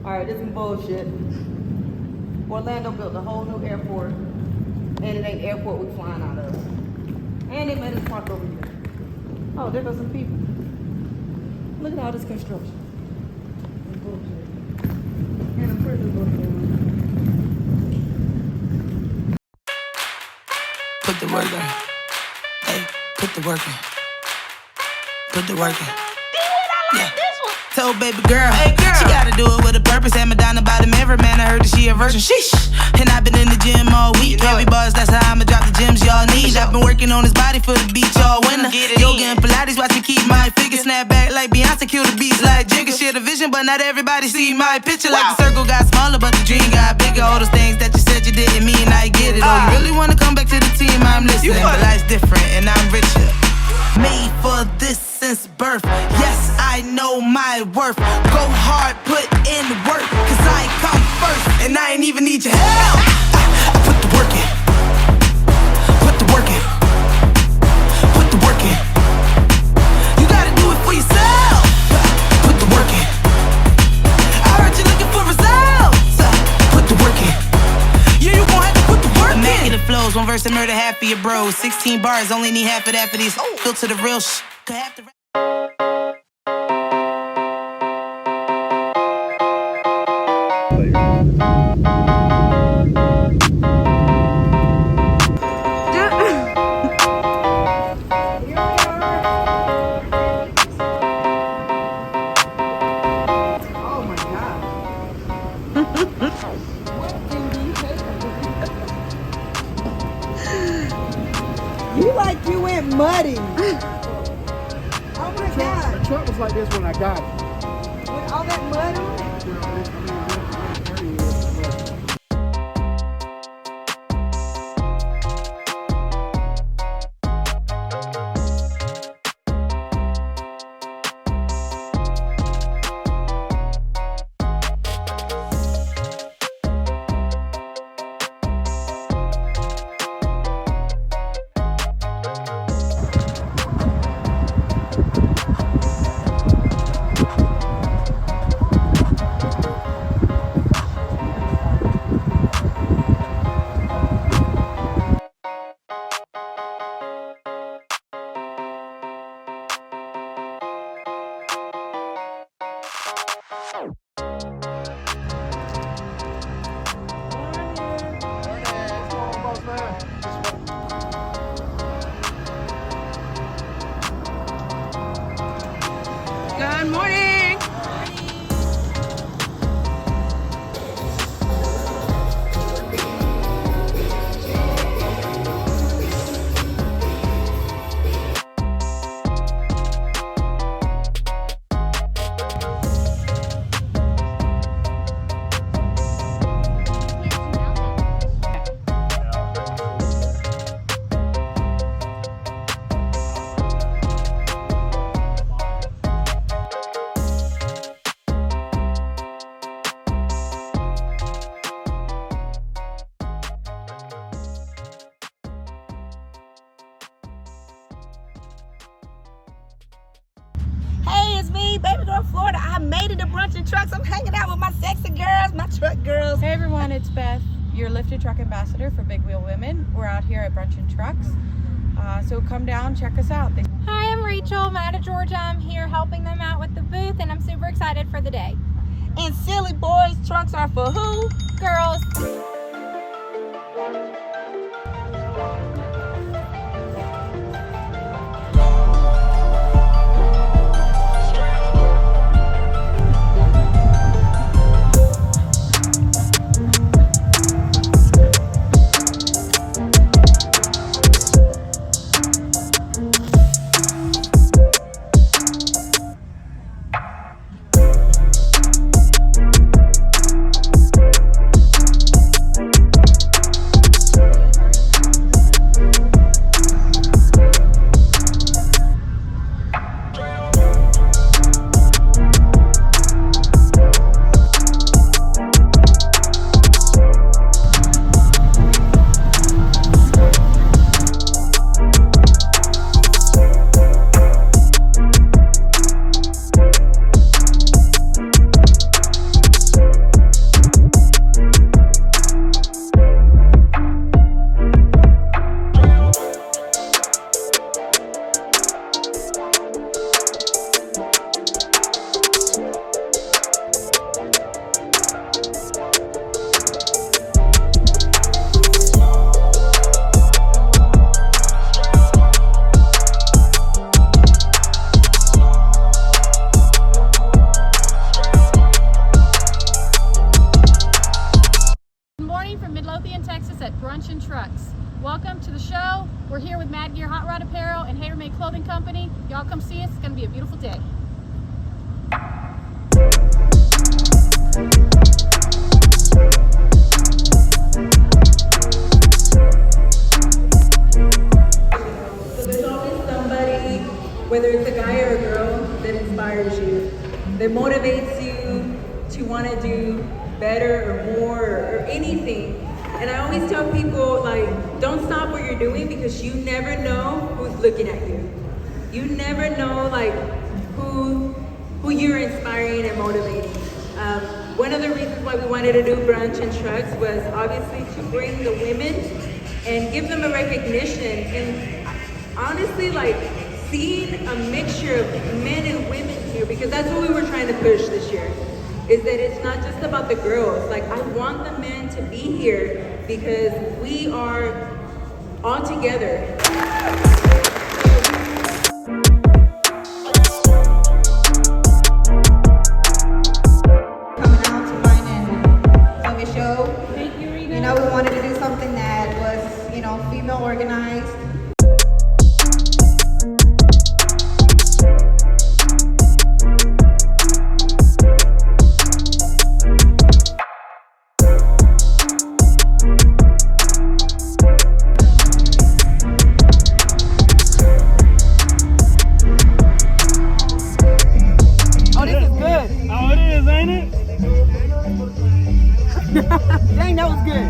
Alright, this is bullshit. Orlando built a whole new airport, and it ain't airport we flying out of. And they made us park over here. Oh, there goes some people. Look at all this construction. It's bullshit. And the prison bullshit. Put the work in. Hey, put the work in. Put the work in. Yeah. Told baby girl, hey girl, she gotta do it with a purpose. And Madonna by the mirror, man, I heard that she a virgin. Sheesh. And I've been in the gym all week. Heavy bars, that's how I'ma drop the gems y'all need. I've been working on this body for the beach all winter. Yoga and Pilates, watch me keep my figure. Snap back like Beyonce, kill the beats like Jigga. Share the vision, but not everybody see my picture. Like the circle got smaller, but the dream got bigger. All those things that you said you didn't mean, I get it. Oh, you really wanna come back to the team? I'm listening. But life's different, and I'm richer. Made for this since birth. Yes, I know my worth. Go hard, put in work, cause I come first, and I ain't even need your help. I put the work in. Put the work in. Put the work in. You gotta do it for yourself. Put the work in. I heard you looking for results. Put the work in. Yeah, you gon' have to put the work in. Immaculate flows, one verse to murder half of your bros. 16 bars, only need half of that for these. Filter the real shit. Half the You like you went muddy. Oh my God. The truck was like this when I got it. With all that mud on it? Good morning. Hey, it's me, Babygirl Florida. I made it to Brunch and Trucks. I'm hanging out with my sexy girls, my truck girls. Hey everyone, it's Beth, your lifted truck ambassador for Bigwheelwomen. We're out here at Brunch and Trucks. So come down, check us out. Hi, I'm Rachel. I'm out of Georgia. I'm here helping them out with the booth, and I'm super excited for the day. And silly boys, trucks are for who? Girls. We're here with Mad Gear Hot Rod Apparel and Hater Made Clothing Company. Y'all come see us. It's going to be a beautiful day. So there's always somebody, whether it's a guy or a girl, that inspires you, that motivates you to want to do better or more or anything. And I always tell people, like, don't stop what you're doing because you never know who's looking at you. You never know, like, who you're inspiring and motivating. One of the reasons why we wanted to do Brunch and Trucks was obviously to bring the women and give them a recognition. And honestly, like, seeing a mixture of men and women here, because that's what we were trying to push this year, is that it's not just about the girls. Like, I want the men to be here because we are all together. Coming out to find and film a show. Thank you, Rita. You know, we wanted to do something that was, you know, female organized. Dang, that was good.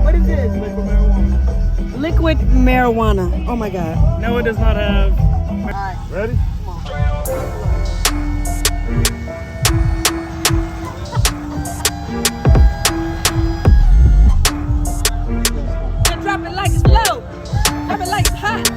What is this? Liquid marijuana. Liquid marijuana. Oh my God. No, it does not have. All right. Ready? Drop it like it's low. Drop it like it's hot.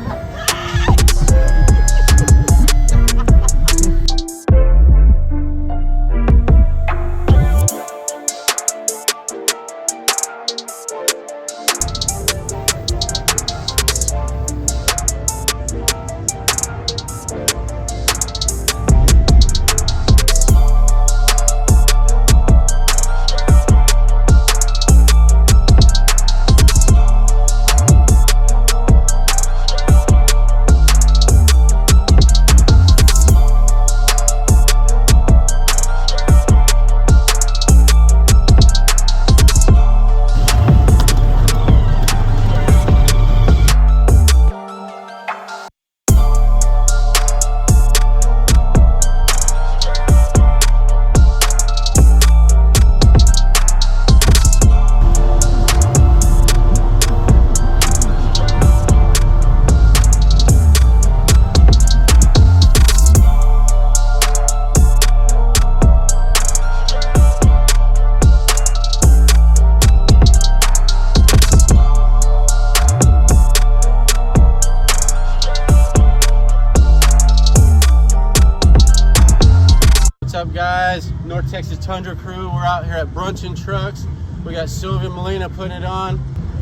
What's up, guys? North Texas Tundra crew. We're out here at Brunch and Trucks. We got Sylvia Molina putting it on.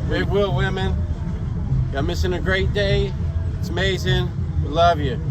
Bigwheelwomen. Y'all missing a great day. It's amazing. We love you.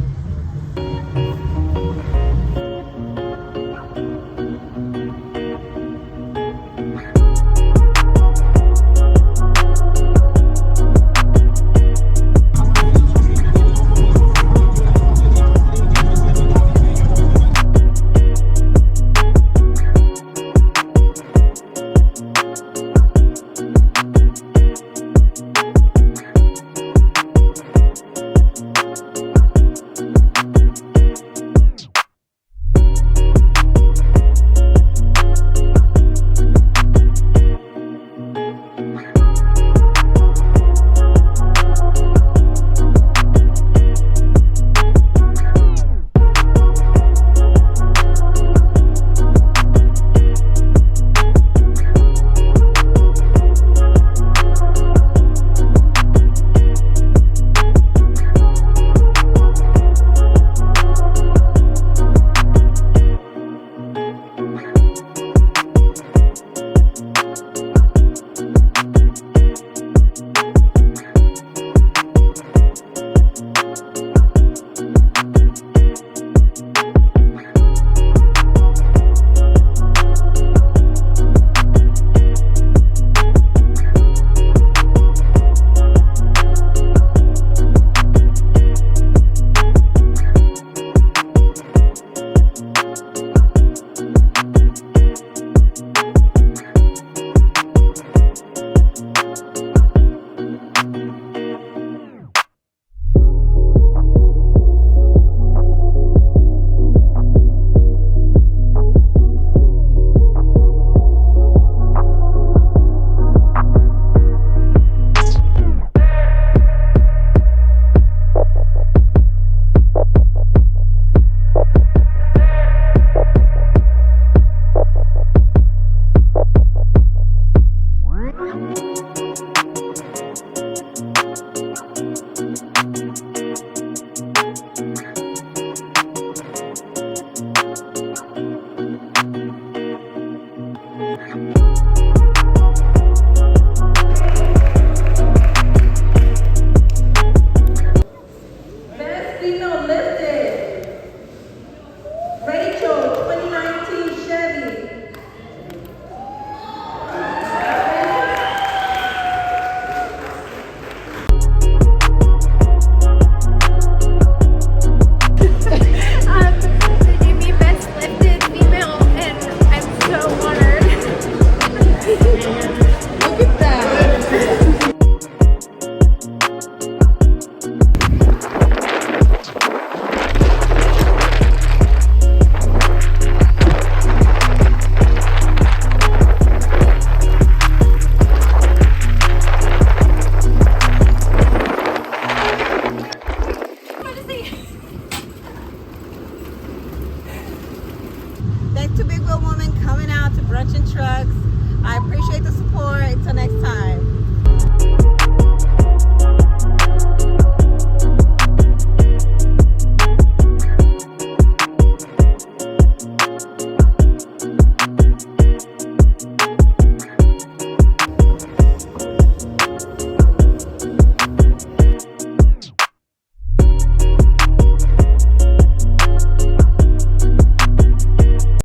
Best female lifted. Rachel, 2019 Chevy. They gave me best lifted female, and I'm so honored. Look at that. Thanks to Bigwheelwomen coming out to Brunch and Trucks. I appreciate the support. Until next time.